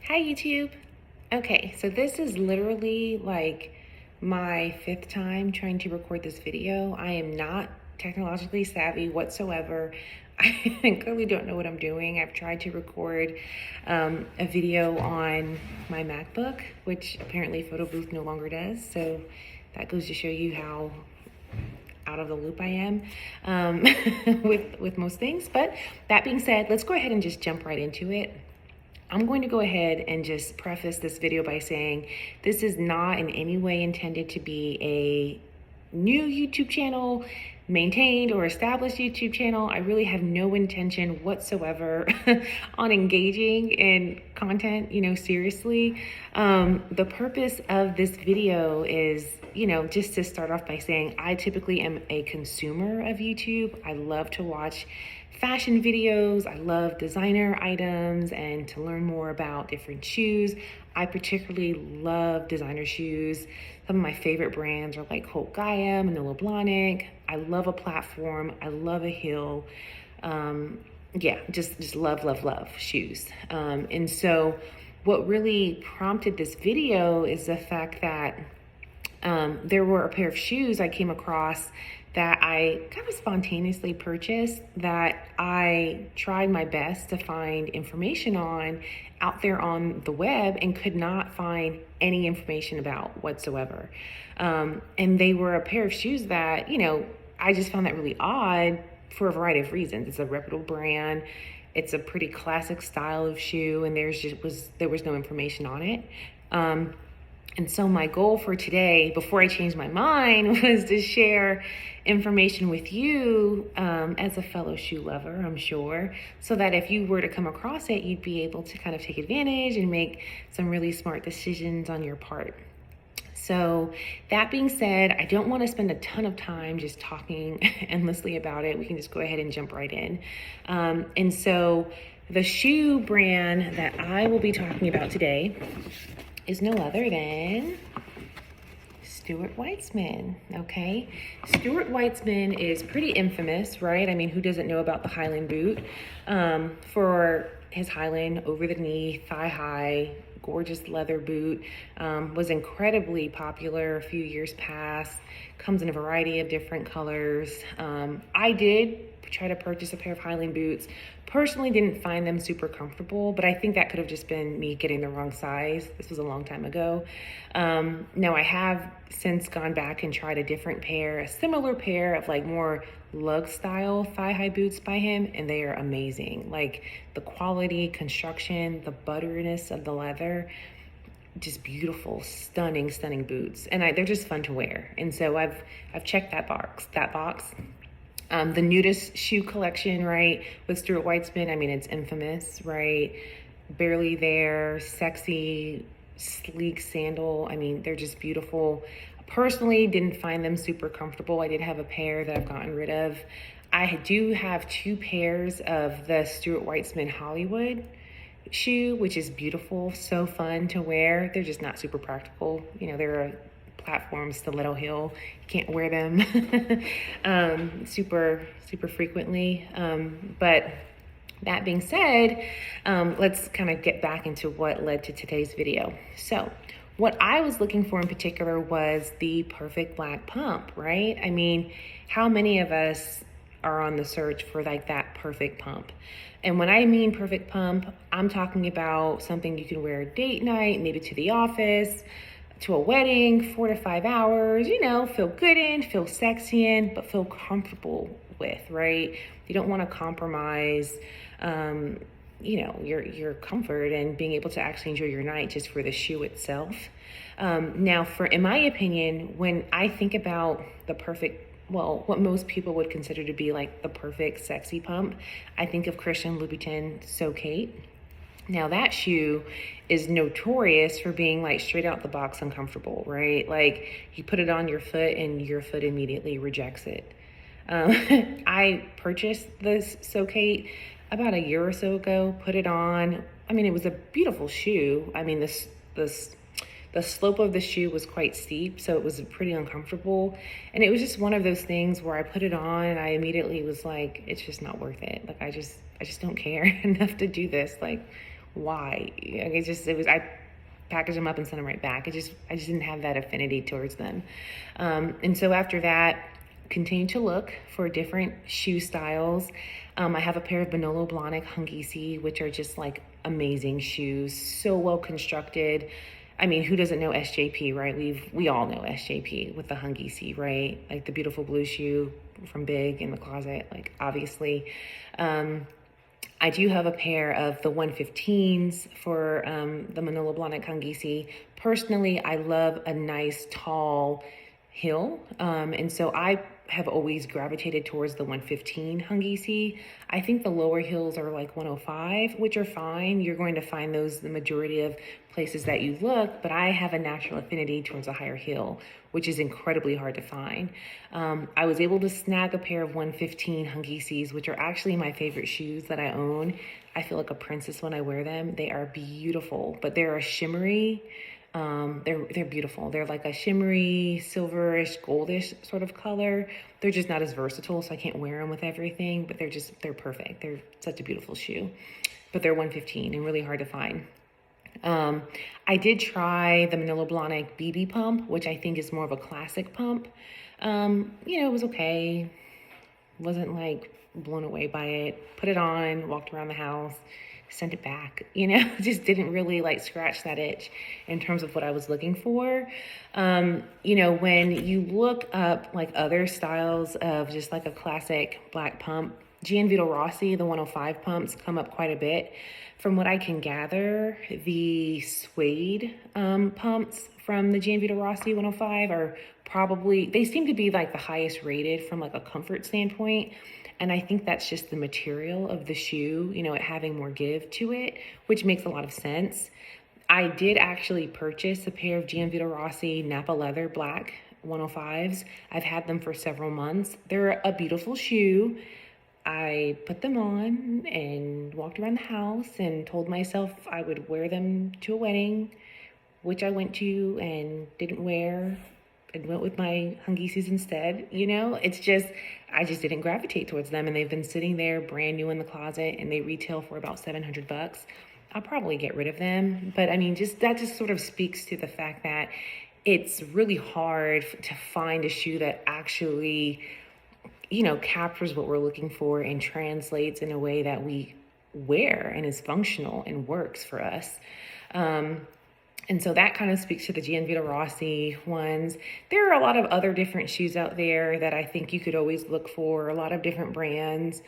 Hi YouTube. Okay, so this is literally like my 5th time trying to record this video. I am not technologically savvy whatsoever. I clearly don't know what I'm doing. I've tried to record a video on my MacBook, which apparently Photo Booth no longer does. So that goes to show you how out of the loop I am with most things. But that being said, let's go ahead and just jump right into it. I'm going to go ahead and just preface this video by saying this is not in any way intended to be a new YouTube channel, maintained or established YouTube channel. I really have no intention whatsoever on engaging in content, seriously. The purpose of this video is, just to start off by saying I typically am a consumer of YouTube. I love to watch fashion videos. I love designer items and to learn more about different shoes. I particularly love designer shoes. Some of my favorite brands are like Holt Gaia, Manolo Blahnik. I love a platform. I love a heel. Just love shoes. And so what really prompted this video is the fact that there were a pair of shoes I came across that I kind of spontaneously purchased that I tried my best to find information on out there on the web and could not find any information about whatsoever. And they were a pair of shoes that, I just found that really odd for a variety of reasons. It's a reputable brand. It's a pretty classic style of shoe, and there was no information on it. And so my goal for today, before I changed my mind, was to share information with you as a fellow shoe lover, I'm sure, so that if you were to come across it, you'd be able to kind of take advantage and make some really smart decisions on your part. So that being said, I don't want to spend a ton of time just talking endlessly about it. We can just go ahead and jump right in. And so the shoe brand that I will be talking about today is no other than Stuart Weitzman, okay? Stuart Weitzman is pretty infamous, right? I mean, who doesn't know about the Highland boot? For his Highland over-the-knee, thigh-high, gorgeous leather boot, was incredibly popular a few years past, comes in a variety of different colors. I did try to purchase a pair of Highland boots. Personally, didn't find them super comfortable, but I think that could have just been me getting the wrong size. This was a long time ago. Now I have since gone back and tried a different pair, a similar pair of like more lug style thigh-high boots by him, and they are amazing. Like the quality, construction, the butteriness of the leather, just beautiful, stunning boots. And they're just fun to wear. And so I've checked that box. The nudist shoe collection, right, with Stuart Weitzman, I mean, it's infamous, right? Barely There, sexy, sleek sandal. I mean, they're just beautiful. Personally, didn't find them super comfortable. I did have a pair that I've gotten rid of. I do have 2 pairs of the Stuart Weitzman Hollywood shoe, which is beautiful, so fun to wear. They're just not super practical. They're a platform, stiletto heel. You can't wear them super frequently. But that being said, let's kind of get back into what led to today's video. So what I was looking for in particular was the perfect black pump, right? I mean, how many of us are on the search for like that perfect pump? And when I mean perfect pump, I'm talking about something you can wear date night, maybe to the office, to a wedding, 4 to 5 hours, feel good in, feel sexy in, but feel comfortable with, right? You don't want to compromise, your comfort and being able to actually enjoy your night just for the shoe itself. Now, in my opinion, when I think about the perfect, what most people would consider to be like the perfect sexy pump, I think of Christian Louboutin So Kate. Now that shoe is notorious for being like straight out the box uncomfortable, right? Like you put it on your foot and your foot immediately rejects it. I purchased this So Kate about a year or so ago, put it on. I mean, it was a beautiful shoe. I mean, the slope of the shoe was quite steep, so it was pretty uncomfortable. And it was just one of those things where I put it on and I immediately was like, it's just not worth it. Like I just don't care enough to do this. Like, Why? I package them up and send them right back. I just didn't have that affinity towards them. And so after that, continue to look for different shoe styles. I have a pair of Manolo Blahnik Hungisi, which are just like amazing shoes, so well constructed. I mean, who doesn't know SJP, right? We all know SJP with the Hungisi, right? Like the beautiful blue shoe from Big in the closet, like obviously. I do have a pair of the 115s for the Manolo Blahnik Hungisi. Personally, I love a nice tall heel, and so I have always gravitated towards the 115 Hungisi. I think the lower heels are like 105, which are fine. You're going to find those the majority of places that you look, but I have a natural affinity towards a higher heel, which is incredibly hard to find. I was able to snag a pair of 115 Hungisis, which are actually my favorite shoes that I own. I feel like a princess when I wear them. They are beautiful, but they're a shimmery, they're beautiful. They're like a shimmery, silverish, goldish sort of color. They're just not as versatile, so I can't wear them with everything, but they're perfect. They're such a beautiful shoe, but they're 115 and really hard to find. I did try the Manolo Blahnik BB pump, which I think is more of a classic pump. It was okay. Wasn't like blown away by it. Put it on, walked around the house, sent it back, just didn't really like scratch that itch in terms of what I was looking for. When you look up like other styles of just like a classic black pump, Gianvito Rossi, the 105 pumps come up quite a bit. From what I can gather, the suede pumps from the Gianvito Rossi 105 are they seem to be like the highest rated from like a comfort standpoint. And I think that's just the material of the shoe, it having more give to it, which makes a lot of sense. I did actually purchase a pair of Gianvito Rossi Napa leather black 105s. I've had them for several months. They're a beautiful shoe. I put them on and walked around the house and told myself I would wear them to a wedding, which I went to and didn't wear and went with my Hungisis instead. I just didn't gravitate towards them, and they've been sitting there brand new in the closet, and they retail for about $700. I'll probably get rid of them, but I mean, that just sort of speaks to the fact that it's really hard to find a shoe that actually captures what we're looking for and translates in a way that we wear and is functional and works for us. And so that kind of speaks to the Gianvito Rossi ones. There are a lot of other different shoes out there that I think you could always look for, a lot of different brands.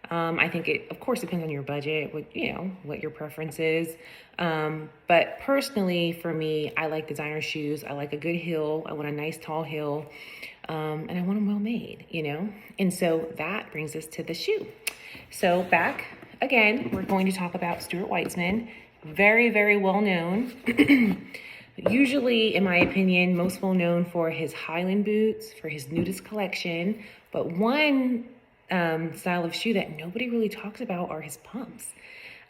I think it, of course, depends on your budget, what your preference is. But personally, for me, I like designer shoes. I like a good heel. I want a nice tall heel. And I want them well made, And so that brings us to the shoe. So back again, we're going to talk about Stuart Weitzman. Very, very well known. Usually, in my opinion, most well known for his Highland boots, for his nudist collection. But one style of shoe that nobody really talks about are his pumps.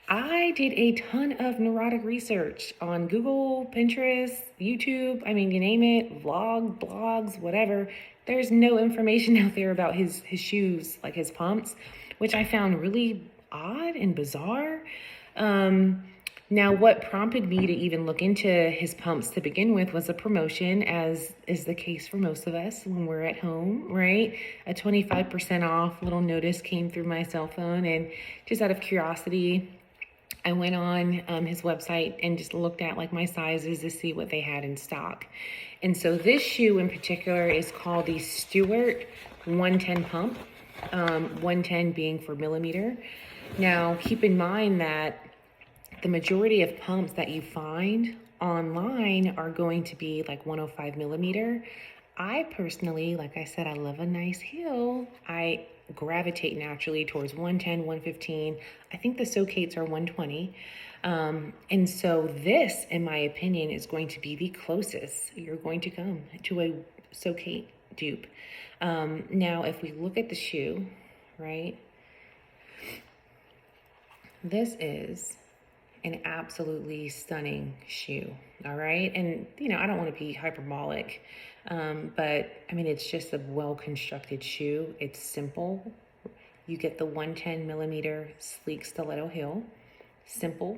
I did a ton of neurotic research on Google, Pinterest, YouTube, you name it, blogs, whatever. There's no information out there about his shoes, like his pumps, which I found really odd and bizarre. Now, what prompted me to even look into his pumps to begin with was a promotion, as is the case for most of us when we're at home, right? A 25% off little notice came through my cell phone, and just out of curiosity, I went on his website and just looked at like my sizes to see what they had in stock. And so this shoe in particular is called the Stuart 110 pump, 110 being for millimeter. Now, keep in mind that the majority of pumps that you find online are going to be like 105 millimeter. I personally, like I said, I love a nice heel. I gravitate naturally towards 110, 115. I think the So Kates are 120. And so this, in my opinion, is going to be the closest you're going to come to a So Kate dupe. Now, if we look at the shoe, right, this is an absolutely stunning shoe, all right? And, I don't want to be hyperbolic, but, it's just a well-constructed shoe. It's simple. You get the 110 millimeter sleek stiletto heel. Simple,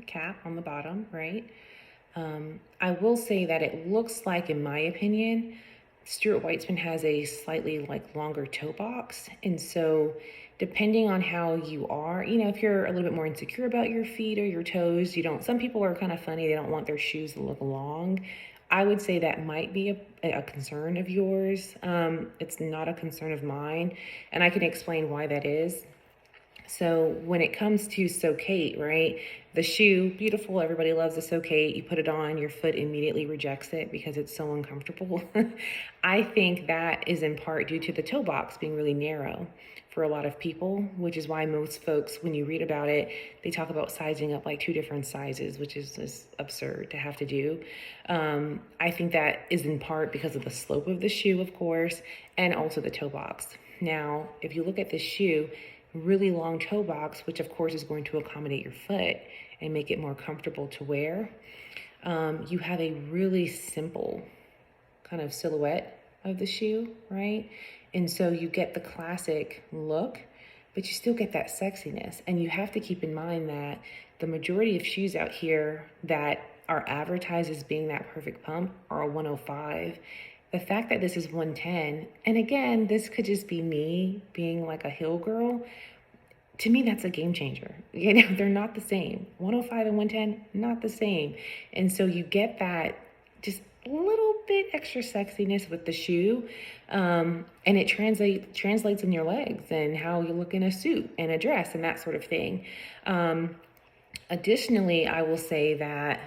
cap on the bottom, right? I will say that it looks like, in my opinion, Stuart Weitzman has a slightly like longer toe box. And so depending on how you are, you know, if you're a little bit more insecure about your feet or your toes, you don't, some people are kind of funny. They don't want their shoes to look long. I would say that might be a concern of yours. It's not a concern of mine. And I can explain why that is. So when it comes to So Kate, right, the shoe, beautiful, everybody loves the So Kate. You put it on, your foot immediately rejects it because it's so uncomfortable. I think that is in part due to the toe box being really narrow for a lot of people, which is why most folks, when you read about it, they talk about sizing up like 2 different sizes, which is just absurd to have to do. I think that is in part because of the slope of the shoe, of course, and also the toe box. Now, if you look at this shoe, really long toe box, which of course is going to accommodate your foot and make it more comfortable to wear. You have a really simple kind of silhouette of the shoe, right? And so you get the classic look, but you still get that sexiness. And you have to keep in mind that the majority of shoes out here that are advertised as being that perfect pump are a 105. The fact that this is 110, and again, this could just be me being like a heel girl. To me, that's a game changer. You know, they're not the same. 105 and 110, not the same. And so you get that just a little bit extra sexiness with the shoe. And it translates in your legs and how you look in a suit and a dress and that sort of thing. Additionally, I will say that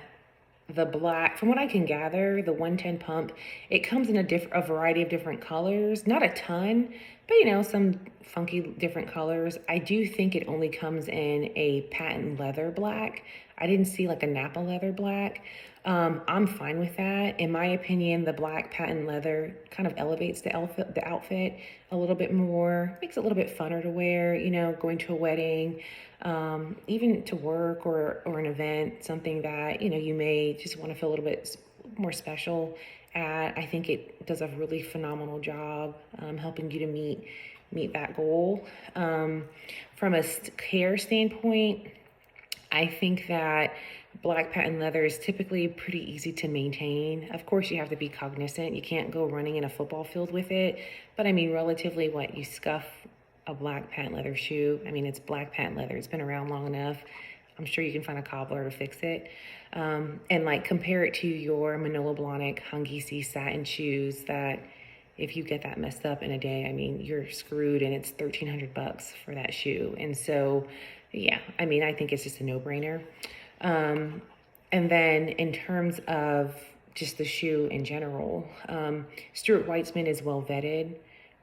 the black, from what I can gather, the 110 pump, it comes in a variety of different colors. Not a ton, but you know, some funky different colors. I do think it only comes in a patent leather black. I didn't see like a Napa leather black. I'm fine with that. In my opinion, the black patent leather kind of elevates the outfit a little bit more, makes it a little bit funner to wear, you know, going to a wedding, even to work or an event, something that, you know, you may just want to feel a little bit more special at. I think it does a really phenomenal job helping you to meet that goal. From a care standpoint, I think that black patent leather is typically pretty easy to maintain. Of course, you have to be cognizant. You can't go running in a football field with it. But I mean, relatively, you scuff a black patent leather shoe. I mean, it's black patent leather. It's been around long enough. I'm sure you can find a cobbler to fix it. And like compare it to your Manolo Blahnik Hungisi satin shoes that if you get that messed up in a day, I mean, you're screwed, and it's $1,300 for that shoe. And so, yeah, I mean, I think it's just a no-brainer. And then in terms of just the shoe in general, Stuart Weitzman is well vetted,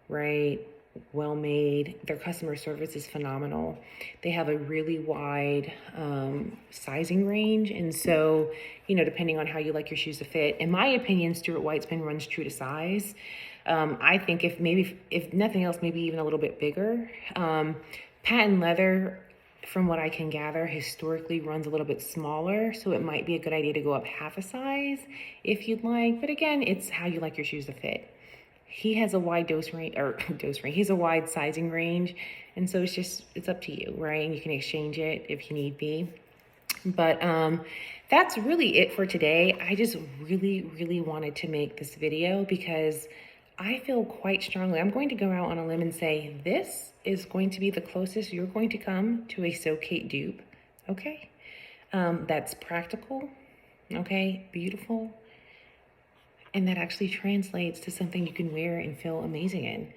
right? Well made. Their customer service is phenomenal. They have a really wide sizing range. And so, you know, depending on how you like your shoes to fit, in my opinion, Stuart Weitzman runs true to size. I think if nothing else, maybe even a little bit bigger. Patent leather, from what I can gather, historically runs a little bit smaller, so it might be a good idea to go up half a size if you'd like. But again, it's how you like your shoes to fit. He has a wide he's a wide sizing range, and so it's up to you, right? And you can exchange it if you need be. But that's really it for today. I just really, really wanted to make this video because I feel quite strongly, I'm going to go out on a limb and say this is going to be the closest you're going to come to a So Kate dupe, okay? That's practical, okay, beautiful, and that actually translates to something you can wear and feel amazing in.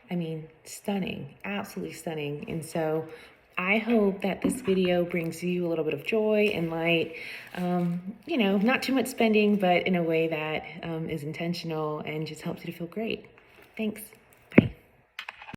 I mean, stunning, absolutely stunning. And so I hope that this video brings you a little bit of joy and light. You know, not too much spending, but in a way that is intentional and just helps you to feel great. Thanks.